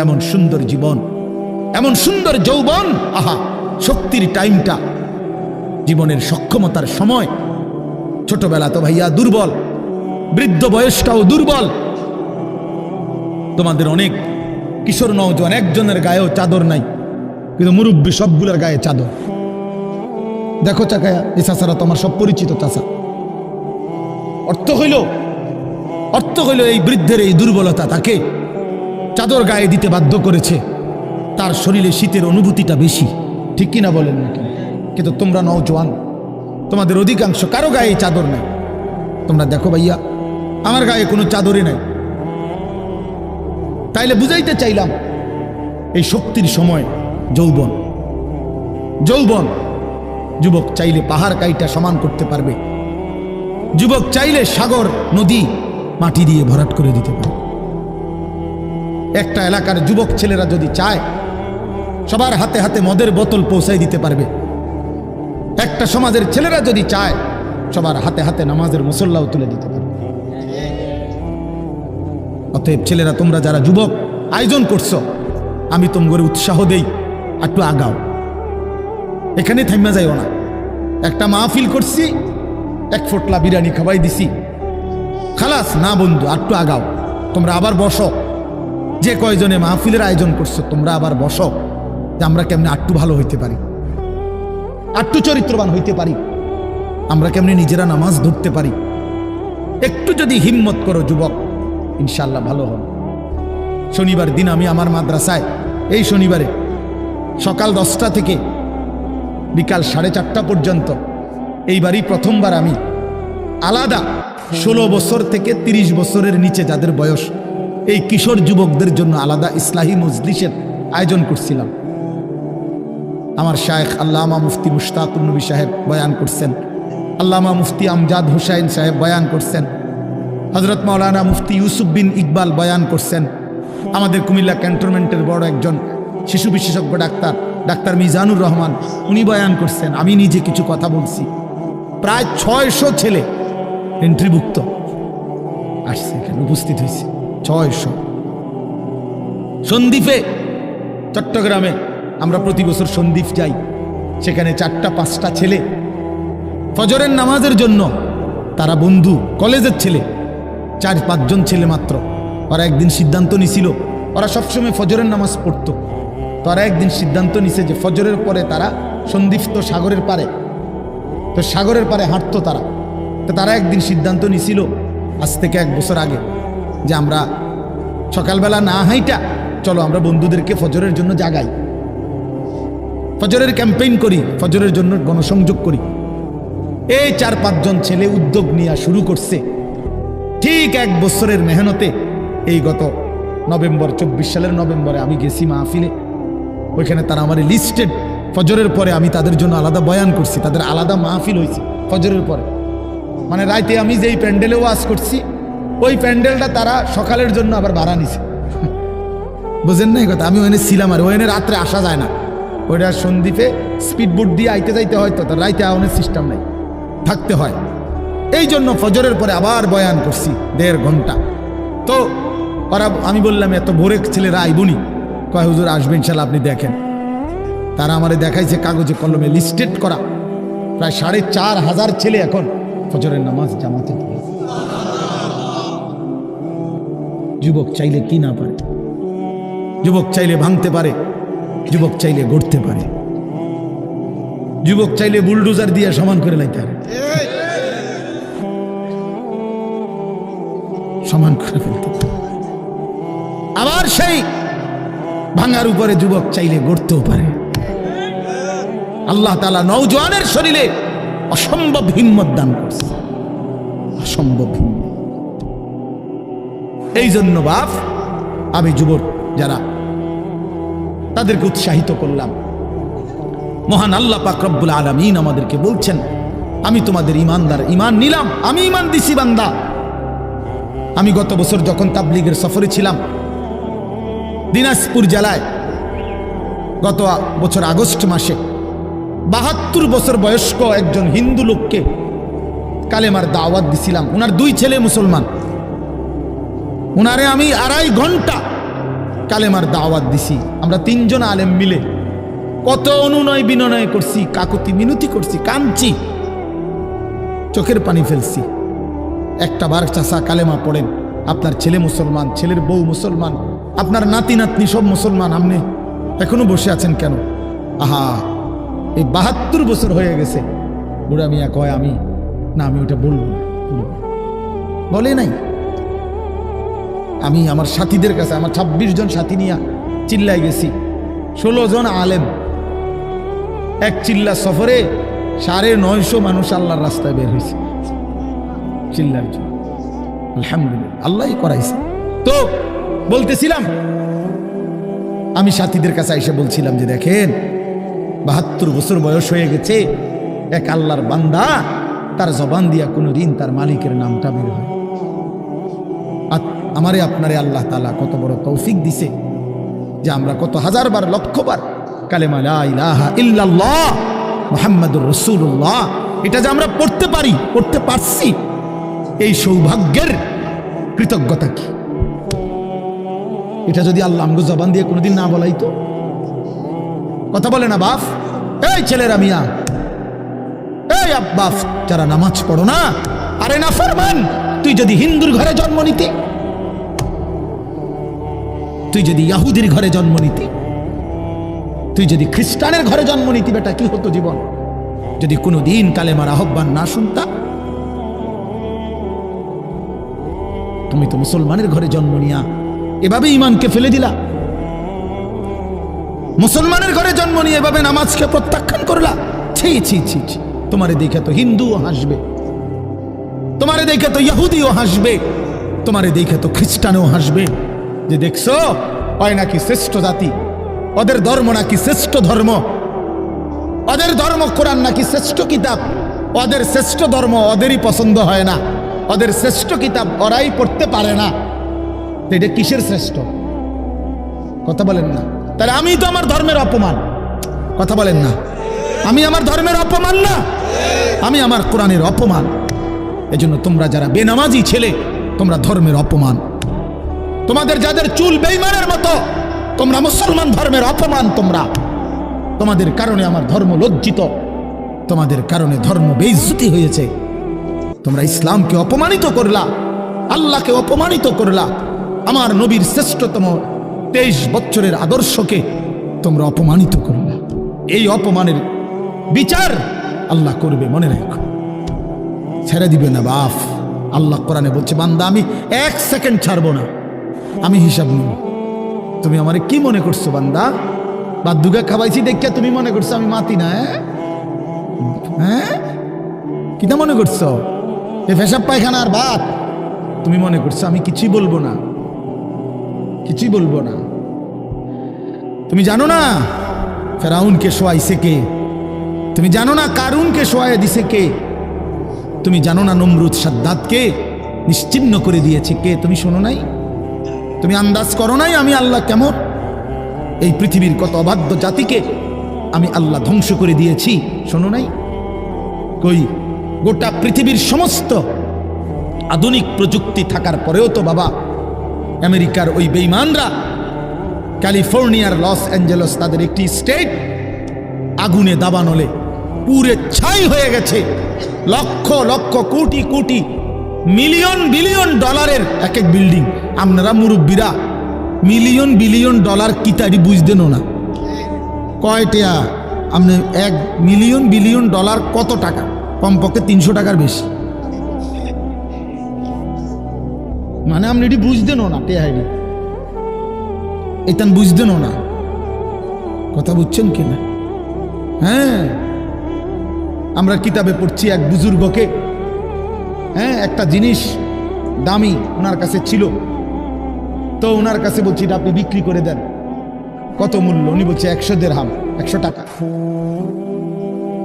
এমন সুন্দর জীবন, এমন সুন্দর যৌবন, আহা শক্তির টাইমটা, জীবনের সক্ষমতার সময়। ছোটবেলা তো ভাইয়া দুর্বল, বৃদ্ধ বয়সটাও দুর্বল। তোমাদের অনেক কিশোর নওজোয়ান একজনের গায়েও চাদর নাই, কিন্তু মুরব্বী সবগুলোর গায়ে চাদর। দেখো চাকায়া, এই চাচারা তোমার সব পরিচিত চাচা। অর্থ হইল এই বৃদ্ধের এই দুর্বলতা তাকে চাদর গায়ে দিতে বাধ্য করেছে। তার শরীরে শীতের অনুভূতিটা বেশি, ঠিক কিনা বলেন নাকি? কিন্তু তোমরা নওজোয়ান, তোমাদের অধিকাংশ কারো গায়ে চাদর নাই। তোমরা দেখো ভাইয়া, আমার গায়ে কোনো চাদরই নাই। তাইলে বুঝাইতে চাইলাম এই শক্তির সময় যৌবন। যুবক চাইলে পাহাড় কাইটা সমান করতে পারবে, যুবক চাইলে সাগর নদী মাটি দিয়ে ভরাট করে দিতে পারবে। একটা এলাকার যুবক ছেলেরা যদি চায়, সবার হাতে হাতে মদের বোতল পৌঁছাই দিতে পারবে। একটা সমাজের ছেলেরা যদি চায়, সবার হাতে হাতে নামাজের মুসল্লাও তুলে দিতে পারবে। অতএব ছেলেরা, তোমরা যারা যুবক আয়োজন করছো, আমি তোমাদের উৎসাহ দেই, একটু আগাও, এখানে থাইমা যাইও না। একটা মাহফিল করছি, এক ফোটলা বিরিয়ানি খাওয়াই দিছি, খালাস না বন্ধু, একটু আগাও। তোমরা আবার বসো, যে কয়জনে মাহফিলের আয়োজন করছো তোমরা আবার বসো, যে আমরা কেমনে আটটু ভালো হইতে পারি, আটটু চরিত্রবান হইতে পারি, আমরা কেমনে নিজেরা নামাজ ধরতে পারি। একটু যদি হিম্মত করো যুবক, ইনশাল্লাহ ভালো হবে। শনিবার দিন আমি আমার মাদ্রাসায়, এই শনিবারে সকাল 10টা থেকে বিকাল 4:30 পর্যন্ত, এইবারই প্রথমবার আমি আলাদা 16 বছর থেকে 30 বছরের নিচে যাদের বয়স, এই কিশোর যুবকদের জন্য আলাদা ইসলাহি মজলিসের আয়োজন করছিলাম। আমার শায়েখ আল্লামা মুফতি মুশতাকুর নবী সাহেব বয়ান করছেন, আল্লামা মুফতি আমজাদ হুসাইন সাহেব বয়ান করছেন, হযরত মাওলানা মুফতি ইউসুফ বিন ইকবাল বয়ান করছেন, আমাদের কুমিল্লা ক্যান্টনমেন্টের বড় একজন শিশু বিশেষজ্ঞ ডাক্তার মিজানুর রহমান, উনি বয়ান করছেন। আমি নিজে কিছু কথা বলছি। প্রায় 600 ছেলে এন্ট্রিভুক্ত আসছে, এখানে উপস্থিত হয়েছে 600। সন্দ্বীপে, চট্টগ্রামে আমরা প্রতি বছর সন্দ্বীপ যাই, সেখানে 4টা-5টা ছেলে ফজরের নামাজের জন্য, তারা বন্ধু কলেজের ছেলে, 4-5 জন ছেলে মাত্র। ওরা একদিন সিদ্ধান্ত নিছিল, ওরা সবসময় ফজরের নামাজ পড়তো, তো ওরা একদিন সিদ্ধান্ত নিছে যে ফজরের পরে তারা সন্দ্বীপ তো সাগরের পারে, তো সাগরের পারে হাঁটতো তারা। তো তারা একদিন সিদ্ধান্ত নিছিল আজ থেকে 1 বছর আগে, যে আমরা সকালবেলা না হাইটা চলো আমরা বন্ধুদেরকে ফজরের জন্য জাগাই, ফজরের ক্যাম্পেইন করি, ফজরের জন্য গণসংযোগ করি। এই 4-5 জন ছেলে উদ্যোগ নেওয়া শুরু করছে। ঠিক 1 বছরের মেহনতে এই গত নভেম্বর, 24 সালের নভেম্বরে আমি গেছি মাহফিলে, ওইখানে তারা আমার লিস্টেড। ফজরের পরে আমি তাদের জন্য আলাদা বয়ান করছি, তাদের আলাদা মাহফিল হয়েছে ফজরের পরে। মানে রাইতে আমি যেই প্যান্ডেলে ওয়াজ করছি, ওই প্যান্ডেলটা তারা সকালের জন্য আবার ভাড়া নিছে। বুঝেন না এই কথা? আমি ওখানে ছিলাম, আর ওখানে রাত্রে আসা যায় না, ওইটা সন্দ্বীপে স্পিডবোট দিয়ে আইতে যাইতে হয়, তো তার রাইতে আওয়ানোর সিস্টেম নাই, থাকতে হয়। এই জন্য ফজরের পরে আবার বয়ান করছি 1.5 ঘন্টা। তো ওরা, আমি বললাম এত ভোরে ছেলেরা আইবনি, কয় হুজুর আসবে ইনশাল্লাহ, আপনি দেখেন। তারা আমারে দেখাইছে কাগজে কলমে লিস্টেড করা প্রায় 4,500 ছেলে এখন ফজরের নামাজ জামাতে পড়ে। যুবক চাইলে কি না পারে, যুবক চাইলে ভাঙতে পারে, যুবক চাইলে গড়তে পারে, যুবক চাইলে বুলডোজার দিয়ে সমান করে লাইতে পারে, সমান করে ফেলতে পারে। আবার সেই ভাঙার উপরে যুবক চাইলে গড়তেও পারে। আল্লাহ তাআলা নওজোয়ানের শরীরে অসম্ভব হিম্মত দান করছে, অসম্ভব হিম্মত। এই জন্য বাপ, আমি যুবক যারা, তাদেরকে উৎসাহিত করলাম। মহান আল্লাহ পাক রব্বুল আলামিন আমাদেরকে বলছেন, আমি তোমাদের ইমানদার, ইমান নিলাম, আমি ইমান দিছি বান্দা। আমি গত বছর যখন তাবলীগের সফরে ছিলাম দিনাজপুর জেলায়, গত বছর আগস্ট মাসে 72 বছর বয়স্ক একজন হিন্দু লোককে কালেমার দাওয়াত দিছিলাম। ওনার 2 ছেলে মুসলমান, ওনারে আমি 2.5 ঘন্টা কালেমার দাওয়াত দিছি। আমরা 3 জন আলেম মিলে কত অনুনয় বিনয় করছি, কাকুতি মিনতি করছি, কাঁদছি, চোখের পানি ফেলছি। একটা বার চাচা কালেমা পড়েন, আপনার ছেলে মুসলমান, ছেলের বউ মুসলমান, আপনার নাতি নাতনি সব মুসলমান, আপনি এখনো বসে আছেন কেন? আহা, এই 72 বছর হয়ে গেছে। বুড়া মিয়া কয় আমি ওটা বলবো না। বলে নাই। আমি আমার সাথীদের কাছে, আমার 26 জন সাথী নিয়ে চিল্লায় গেছি। 16 জন আলেম, এক চিল্লা সফরে 950 মানুষ আল্লাহর রাস্তায় বের হয়েছে চিল্লার জন্য। আলহামদুলিল্লাহ, আল্লাহই করাইছে। তো বলতেছিলাম, আমি সাথীদের কাছে এসে বলছিলাম যে দেখেন, 72 বছর বয়স হয়ে গেছে, এক আল্লাহর বান্দা, তার জবান দিয়া কোনোদিন তার মালিকের নামটা বের হয়। আমারে আপনারে আল্লাহ তাআলা কত বড় তৌফিক দিছে যে আমরা কত হাজারবার, লক্ষবার কালেমা লা ইলাহা ইল্লাল্লাহ মুহাম্মাদুর রাসূলুল্লাহ এটা যে আমরা পড়তে পারি, পড়তে পারছি, এই সৌভাগ্যের কৃতজ্ঞতা কি? এটা যদি আল্লাহ আমগো জবান দিয়ে কোনোদিন না বলাইতো। কথা বলে না বাপ, এই ছেলেরা মিয়া, এই আব্বাস যারা নামাজ পড়ো না, আরে না ফরমান, তুই যদি হিন্দুর ঘরে জন্ম নিতি, তুই যদি ইহুদির ঘরে জন্ম নিতি, তুই যদি খ্রিস্টানের ঘরে জন্ম নিতি, বেটা কি হতো জীবন যদি কোনোদিন কালেমার আহ্বান না শুনতা? তুমি তো মুসলমানের ঘরে জন্ম নিয়া এভাবে ইমানকে ফেলে দিলা। মুসলমানের ঘরে জন্ম নিয়ে এভাবে নামাজকে প্রত্যাখ্যান করলা। ছি ছি ছি ছি, তোমারে দেখে তো হিন্দুও হাসবে, তোমারে দেখে তো ইহুদিও হাসবে, তোমারে দেখে তো খ্রিস্টানও হাসবে, যে দেখছো ওই নাকি শ্রেষ্ঠ জাতি, ওদের ধর্ম নাকি শ্রেষ্ঠ ধর্ম, ওদের ধর্ম কোরআন নাকি শ্রেষ্ঠ কিতাব, ওদের শ্রেষ্ঠ ধর্ম ওদেরই পছন্দ হয় না, ওদের শ্রেষ্ঠ কিতাব ওরাই পড়তে পারে না। এটা কিসের শ্রেষ্ঠ? কথা বলেন না। তাহলে আমি তো আমার ধর্মের অপমান। কথা বলেন না, আমি আমার ধর্মের অপমান না, আমি আমার কোরআনের অপমান। এজন্য তোমরা যারা বেনামাজি ছেলে, তোমরা ধর্মের অপমান। তোমাদের যাদের চুল বেঈমানের মতো, তোমরা মুসলমান ধর্মের অপমান। তোমাদের কারণে আমার ধর্ম লজ্জিত, তোমাদের কারণে ধর্ম বেইজ্জতি হয়েছে। তোমরা ইসলামকে অপমানিত করলা, আল্লাহকে অপমানিত করলা, আমার নবীর শ্রেষ্ঠতম 23 বছরের আদর্শকে তোমরা অপমানিত করলা। এই অপমানের বিচার আল্লাহ করবে, মনে রাখো, ছেড়ে দিবে না বাপ। আল্লাহ কোরআনে বলছে, বান্দা আমি 1 সেকেন্ড ছাড়বো না, আমি হিসাব নিব। তুমি আমারে কি মনে করছো বান্দা? বাদুগা খাওয়াইছি দেখিয়া তুমি মনে করছো আমি মাতি না? হ্যাঁ, কিটা মনে করছো? এই পেশাব পায়খানার ভাত তুমি মনে করছো আমি কিছুই বলবো না, কিছুই বলবো না। তুমি জানো না ফেরাউনকে শোয়াইছে কে? তুমি জানো না কারুনকে শোয়াই দিছে কে? তুমি জানো না নমরুদ সাদ্দাতকে নিশ্চিহ্ন করে দিয়েছে কে? তুমি শোনো নাই? তুমি আন্দাজ করো নাই আমি আল্লাহ কেমন? এই পৃথিবীর কত অবাধ্য জাতিকে আমি আল্লাহ ধ্বংস করে দিয়েছি, শোনো নাই? কই, গোটা পৃথিবীর সমস্ত আধুনিক প্রযুক্তি থাকার পরেও তো বাবা আমেরিকার ওই বেঈমানরা, ক্যালিফোর্নিয়ার লস অ্যাঞ্জেলস তাদের একটি স্টেট আগুনে দাবানলে পুরে ছাই হয়ে গেছে। লক্ষ লক্ষ কোটি কোটি মিলিয়ন বিলিয়ন ডলারের এক এক বিল্ডিং। আপনারা মুরব্বীরা মিলিয়ন বিলিয়ন ডলার কি তারি বুঝতেন না? কয়টা? আপনি 1 মিলিয়ন বিলিয়ন ডলার কত টাকা? কমপক্ষে 300 টাকার বেশি। মানে আপনি এটি বুঝতেন না, টেহাইনি এটান বুঝতেন না। কথা বুঝছেন কিনা? হ্যাঁ, আমরা কিতাবে পড়ছি এক বুজুর্গকে, হ্যাঁ, একটা জিনিস দামি ওনার কাছে ছিল, তো ওনার কাছে বলছি এটা আপনি বিক্রি করে দেন। কত মূল্য? উনি বলছে 100 দিরহাম, 100 টাকা।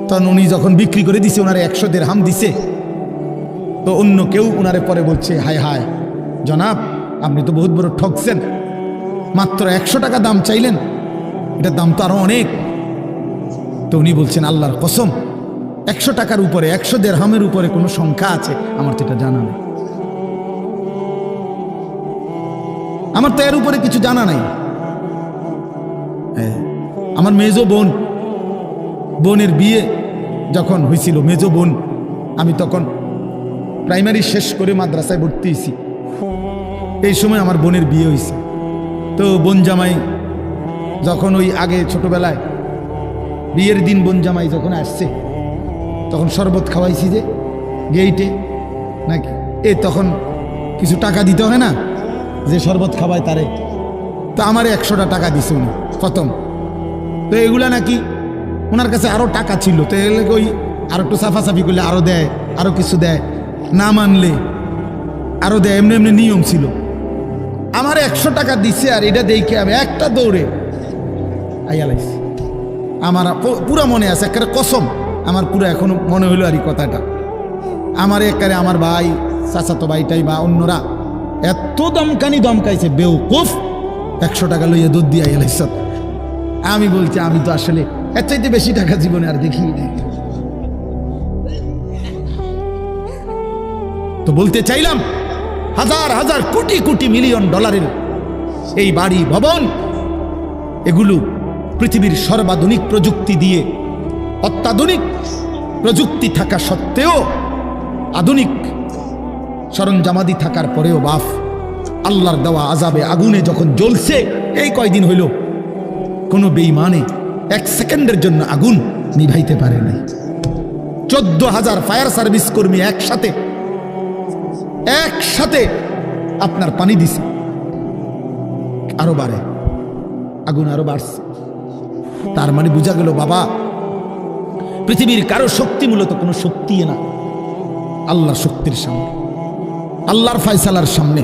তখন উনি যখন বিক্রি করে দিছে, ওনারে 100 দিরহাম দিছে। তো অন্য কেউ ওনারে পরে বলছে, হায় হায় জনাব, আপনি তো বহুত বড় ঠকছেন, মাত্র 100 টাকা দাম চাইলেন, এটার দাম তো আরো অনেক। তো উনি বলছেন, আল্লাহর কসম 100 টাকার উপরে, 100 দিরহামের উপরে কোনো সংখ্যা আছে? আমার তো এটা জানা নেই, আমার তো এর উপরে কিছু জানা নাই। আমার মেজো বোনের বিয়ে যখন হয়েছিল, মেজো বোন, আমি তখন প্রাইমারি শেষ করে মাদ্রাসায় ভর্তি হয়েছি। এই সময় আমার বোনের বিয়ে হয়েছে। তো বোন জামাই যখন ওই আগে ছোটবেলায় বিয়ের দিন বোন জামাই যখন আসছে, তখন শরবত খাওয়াইছি যে গেইটে নাকি, তখন কিছু টাকা দিতে হয় না, যে শরবত খাওয়ায় তারে। তো আমারে 100টা টাকা দিছে উনি প্রথম। তো এগুলা নাকি ওনার কাছে আরো টাকা ছিল, তো এগুলো ওই আরো একটু সাফাসাফি করলে আরো দেয়, আরো কিছু দেয়, না মানলে আরো দেয়, এমনি এমনি নিয়ম ছিল। আমার 100 টাকা দিছে, আর এটা দেখে আমি একটা দৌড়ে আইয়ালাইছি। আমার পুরা মনে আছে, একটা কসম আমার পুরো এখনো মনে হইলো আর এই কথাটা। আমার একারে আমার ভাই, চাচাতো ভাইটাই বা অন্যরা এত দমকাইছে, বেউকুফ 100 টাকা লইয়া দুধ দিয়ে আইয়ালাইছ। আমি বলছি আমি তো আসলে এর চাইতে বেশি টাকা জীবনে আর দেখি নাই। তো বলতে চাইলাম, হাজার হাজার কোটি কোটি মিলিয়ন ডলারের এই বাড়ি ভবন, এগুলো পৃথিবীর সর্বাধুনিক প্রযুক্তি দিয়ে, অত্যাধুনিক প্রযুক্তি থাকা সত্ত্বেও, আধুনিক সরঞ্জামাদি থাকার পরেও বাফ আল্লাহর দেওয়া আযাবে আগুনে যখন জ্বলছে, এই কয়দিন হইল কোনো বেঈমানে 1 সেকেন্ডের জন্য আগুন নিভাইতে পারে নাই। 14,000 ফায়ার সার্ভিস কর্মী একসাথে আপনার পানি দিছে, আরো বাড়ে, আগুন আরো বাড়ছে। তার মানে বোঝা গেল বাবা, পৃথিবীর কারো শক্তি মূলত কোনো শক্তি না, আল্লাহর শক্তির সামনে, আল্লাহর ফয়সালার সামনে।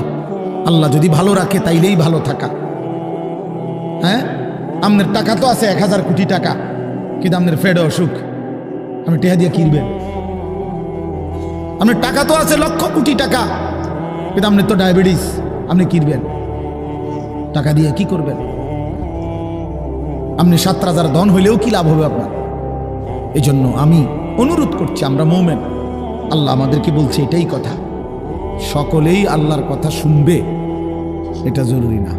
আল্লাহ যদি ভালো রাখে তাইলেই ভালো থাকা। হ্যাঁ, আপনার টাকা তো আছে 1000 কোটি টাকা, কিন্তু আপনার ফেডে অসুখ, আপনি টেহা দিয়ে কিনবেন। আপনার টাকা তো আছে লক্ষ কোটি টাকা, কিন্তু আপনার তো ডায়াবেটিস, আপনি কিনবেন টাকা দিয়ে কি করবেন? আপনি 7 রাজার ধন হইলেও কি লাভ হবে আপনার? এই জন্য আমি অনুরোধ করছি, আমরা মুমিন, আল্লাহ আমাদেরকে বলছে এটাই কথা, সকলেই আল্লাহর কথা শুনবে এটা জরুরি না,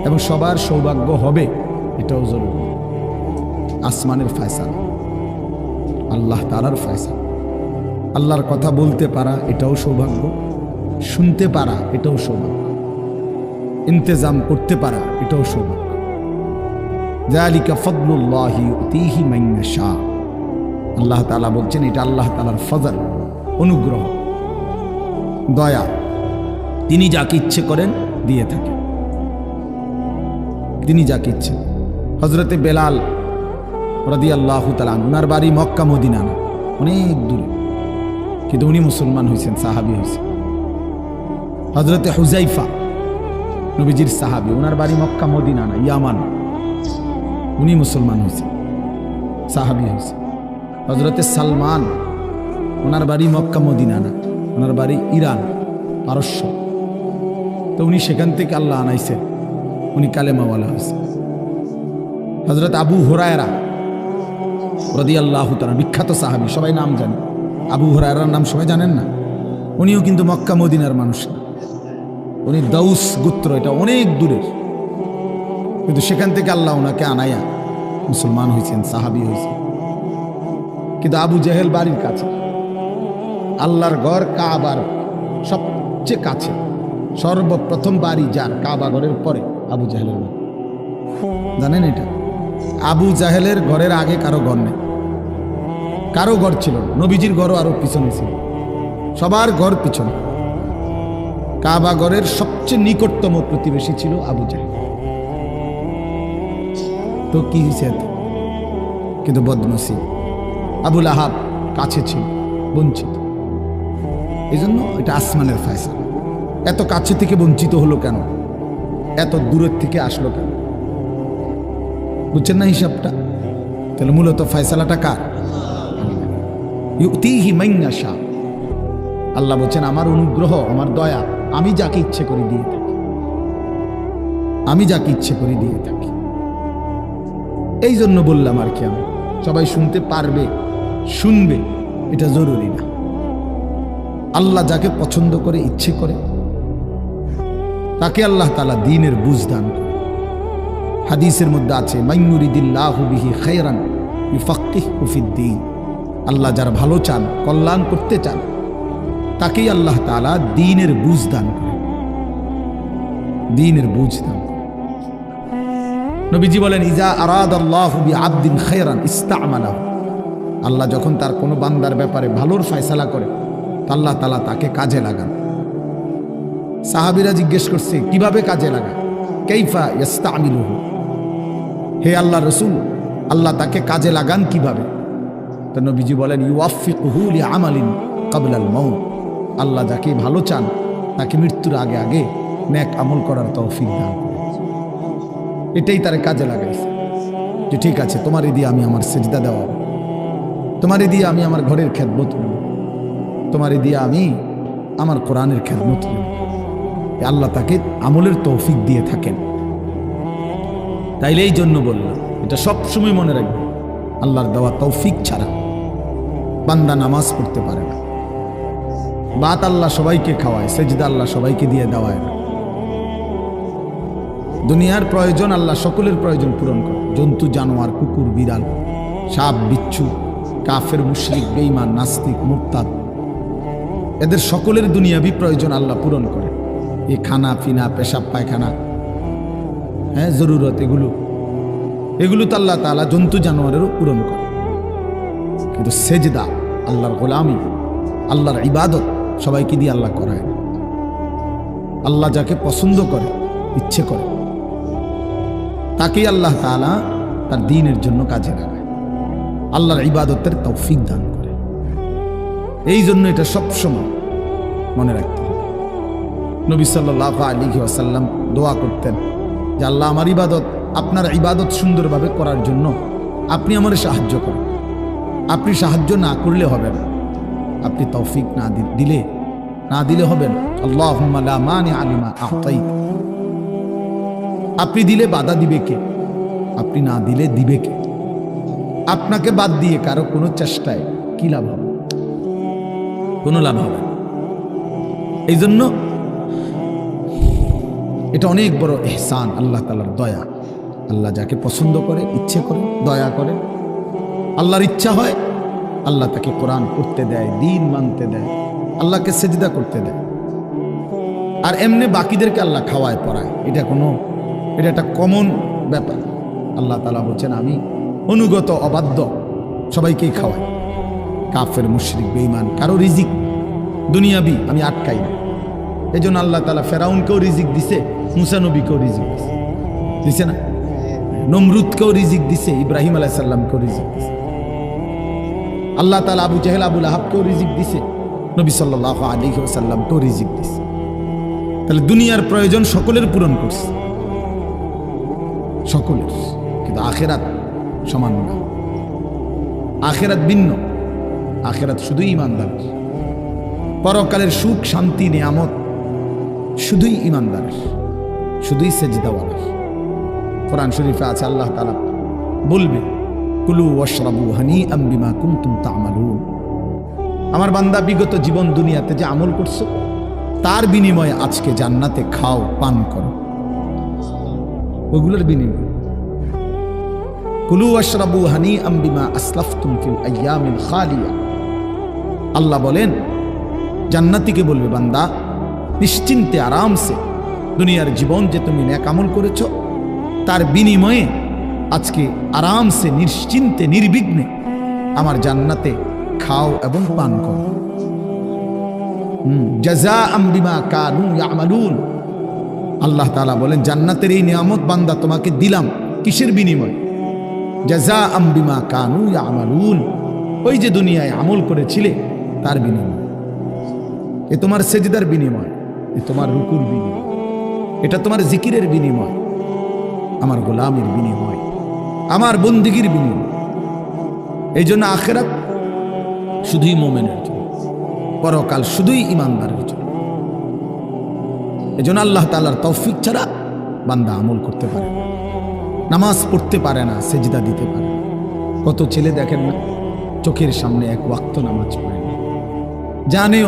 এবং সবার সৌভাগ্য হবে এটাও জরুরি। আসমানের ফয়সালা, আল্লাহ তাআলার ফয়সালা। আল্লাহর কথা বলতে পারা এটাও সৌভাগ্য, শুনতে পারা এটাও সৌভাগ্য, ইন্তেজাম করতে পারা এটাও সৌভাগ্য। যালিকা ফাদলুল্লাহি ইউতিহি মান ইয়াশা। আল্লাহ তাআলা বলছেন এটা আল্লাহ তাআলার ফজল, অনুগ্রহ, দয়া। তিনি যাকে ইচ্ছে করেন দিয়ে থাকেন, তিনি যাকে ইচ্ছে। হযরতে বেলাল রাদিয়াল্লাহু তাআলা ওনার বাড়ি মক্কা মদিনা না, অনেক দূরে, কিন্তু উনি মুসলমান হয়েছেন, সাহাবী হয়েছেন। হযরতে হুযাইফা নবীজির সাহাবী, ওনার বাড়ি মক্কা মদিনা না, ইয়ামান, উনি মুসলমান হয়েছেন, সাহাবী হয়েছেন। হযরতে সালমান, ওনার বাড়ি মক্কা মদিনা না, ওনার বাড়ি ইরান, পারস্য। তো উনি সেখান থেকে আল্লাহ আনাইছেন, উনি কালেমাওয়ালা হয়েছেন। হযরত আবু হুরায়রা রাদিয়াল্লাহু তাআলা, বিখ্যাত সাহাবী, সবাই নাম জানে। আবু হুরায়রার নাম সবাই জানেন না? উনিও কিন্তু মক্কা মদিনার মানুষ না, উনি দাউস গোত্র, এটা অনেক দূরের, কিন্তু সেখান থেকে আল্লাহ ওনাকে আনাইয়া মুসলমান হয়েছেন, সাহাবী হয়েছেন। কিন্তু আবু জেহেল বাড়ির কাছে, আল্লাহর ঘর কাবার সবচেয়ে কাছে, সর্বপ্রথম বাড়ি যার কাবা ঘরের পরে আবু জেহেলের বাড়ি। জানেন এটা? আবু জাহেলের ঘরের আগে কারো ঘর নেই, কারো ঘর ছিল না, নবীজির ঘরও আরো পিছনে ছিল, সবার ঘর পিছনে। কাবা ঘরের সবচেয়ে নিকটতম প্রতিবেশী ছিল আবু জাহেল। তো কি হয়েছে? কিন্তু বদনসিব, আবুল আহাব কাছে ছিল, বঞ্চিত। এই জন্য এটা আসমানের ফয়সালা। এত কাছে থেকে বঞ্চিত হলো কেন? এত দূরের থেকে আসলো কেন? বুঝছেন না হিসাবটা? তাহলে মূলত ফয়সালাটা কার? ইউতিহি মান ইয়াশা। আল্লাহ বলছেন আমার অনুগ্রহ, আমার দয়া, আমি যাকে ইচ্ছে করে দিয়ে থাকি, আমি যাকে ইচ্ছে করে দিয়ে থাকি। এই জন্য বললাম আর কি, আমি সবাই শুনতে পারবে, শুনবে এটা জরুরি না। আল্লাহ যাকে পছন্দ করে, ইচ্ছে করে, তাকে আল্লাহ তাআলা দ্বীনের বুঝ দান করে। হাদিসের মধ্যে আছে মাইয়ুরিদিল্লাহু বিহি খায়রান ইউফাক্কিহু ফিদ্দীন, আল্লাহ যার ভালো চান, কল্যাণ করতে চান, তাকেই আল্লাহ তাআলা দ্বীনের বুঝ দান করে, দ্বীনের বুঝ দান। নবীজি বলেন ইজা আরাদাল্লাহু বিআবদিন খায়রান ইস্তা'মালাহু, আল্লাহ যখন তার কোনো বান্দার ব্যাপারে ভালোর ফয়সালা করে আল্লাহ তাআলা তাকে কাজে লাগান। সাহাবীরা জিজ্ঞেস করছে কিভাবে কাজে লাগায়, কাইফা ইস্তা'মিলুহু, হে আল্লাহ রাসূল আল্লাহ তাকে কাজে লাগান কিভাবে? তো নবীজি বলেন ইউওয়াফিকুহু লিআমালিন ক্বাবলাল মাউত, আল্লাহ যাকে ভালো চান তাকে মৃত্যুর আগে আগে নেক আমল করার তৌফিক দান করেন। এটাই তার কাজে লাগাইছে যে ঠিক আছে তোমারই দিয়ে আমি আমার সিজদা দেওয়া, তোমারই দিয়ে আমি আমার ঘরের খেদমত নেব, তোমারই দিয়ে আমি আমার কোরআনের খেদমত নেব। আল্লাহ তাকে আমলের তৌফিক দিয়ে থাকেন। তাইলে এই জন্য বললাম এটা সব সময় মনে রাখবে, আল্লাহর দেওয়া তৌফিক ছাড়া বান্দা নামাজ পড়তে পারে না। বাত আল্লাহ সবাইকে খাওয়ায়, সেজদা আল্লাহ সবাইকে দিয়ে দেওয়ায় না। দুনিয়ার প্রয়োজন আল্লাহ সকলের প্রয়োজন পূরণ করে, জন্তু জানোয়ার, কুকুর বিড়াল, সাপ বিচ্ছু, কাফের মুশরিক বেঈমান নাস্তিক মুরতাদ, এদের সকলের দুনিয়াবি প্রয়োজন আল্লাহ পূরণ করে। এই খানা পিনা পেশাব পায়খানা, হ্যাঁ জরুরত, এগুলো তো আল্লাহ তাআলা জন্তু জানোয়ারেরও পূরণ করে। কিন্তু সেজদা, আল্লাহর গোলামি, আল্লাহর ইবাদত সবাইকে দিয়ে আল্লাহ করায় না। আল্লাহ যাকে পছন্দ করে, ইচ্ছে করে, তাকেই আল্লাহ তাআলা তার দ্বীনের জন্য কাজে লাগায়, আল্লাহর ইবাদতের তৌফিক দান করে। এই জন্য এটা সবসময় মনে রাখতে হবে। নবী সাল্লাল্লাহু আলাইহি ওয়াসাল্লাম দোয়া করতেন যে আল্লাহ আমার ইবাদত, আপনার ইবাদত সুন্দরভাবে করার জন্য আপনি আমার সাহায্য করেন। আপনি সাহায্য না করলে হবে না, আপনি তৌফিক না দিলে হবে না। আল্লাহুম্মা লা মানিআ লিমা আ'তাইতা, আপনি দিলে বাধা দিবে কে? আপনি না দিলে দিবে কে? আপনাকে বাদ দিয়ে কারো কোনো চেষ্টায় কি লাভ হবে? কোনো লাভ হবে না। এই জন্য এটা অনেক বড় ইহসান, আল্লাহ তাআলার দয়া। আল্লাহ যাকে পছন্দ করে, ইচ্ছে করে, দয়া করে, আল্লাহর ইচ্ছা হয় আল্লাহ তাকে কোরআন পড়তে দেয়, দ্বীন মানতে দেয়, আল্লাহকে সেজদা করতে দেয়। আর এমনি বাকিদেরকে আল্লাহ খাওয়ায় পড়ায়, এটা একটা কমন ব্যাপার। আল্লাহ তাআলা বলছেন আমি অনুগত অবাধ্য সবাইকেই খাওয়াই, কাফের মুশরিক বেঈমান কারো রিজিক দুনিয়াবি আমি আটকাই না। এই জন্য আল্লাহ তাআলা ফেরাউনকেও রিজিক দিছে, মুসা নবীকেও রিজিক দিছে না? নমরুদকেও রিজিক দিছে, ইব্রাহিম আলাইহিস সালামকেও রিজিক দিছে। আল্লাহ তাআলা আবু জাহেল আবু লাহাবকেও রিজিক দিছে, নবী সাল্লাল্লাহু আলাইহি ওয়াসাল্লামকেও রিজিক দিছে। তাহলে দুনিয়ার প্রয়োজন সকলের পূরণ করছে, সকলের। কিন্তু আখিরাত সমান না, আখিরাত ভিন্ন। আখিরাত শুধুই ঈমানদারের, পরকালের সুখ শান্তি নিয়ামত শুধুই ঈমানদারের, শুধুই সেজদাওয়ালার। কোরআন শরীফে আছে আল্লাহ তাআলা বলবে কুলু ওয়াশরাবু হানিআম বিমা কুনতুম তা'মালুন, আমার বান্দা বিগত জীবন দুনিয়াতে যে আমল করছো তার বিনিময়ে আজকে জান্নাতে খাও, পান করো, ওগুলোর বিনিময়ে। কুলু ওয়াশরাবু হানিআম বিমা আসলাফতুম ফিল আইয়ামিল খালিয়া, আল্লাহ বলেন জান্নাতীকে বলবে বান্দা নিশ্চিন্তে আরামসে দুনিয়ার জীবন যে তুমি নেক আমল করেছো তার বিনিময়ে আজকে আরামসে নিশ্চিন্তে নির্বিঘ্নে আমার জান্নাতে খাও এবং পান করো। জাযাআম বিমা কানু ইয়ামালুন, আল্লাহ তাআলা বলেন জান্নাতের এই নিয়ামত বান্দা তোমাকে দিলাম কিসের বিনিময়ে? জাযাআম বিমা কানু ইয়ামালুন, ওই যে দুনিয়ায় আমল করেছিলে তার বিনিময়। এ তোমার সেজদার বিনিময়, এ তোমার রুকুর বিনিময়, এটা তোমার জিকিরের বিনিময়, আমার গোলামের বিনিময়, আমার বন্দিগির বিনিময়। এই জন্য আখিরাত শুধুই মুমিনের জন্য, পরকাল শুধুই ঈমানদারের জন্য। এই জন্য আল্লাহ তাআলার তৌফিক ছাড়া বান্দা আমল করতে পারে না, নামাজ পড়তে পারে না, সেজদা দিতে পারে না। কত ছেলে দেখেন না চোখের সামনে এক ওয়াক্ত নামাজ পড়ে না, জানেও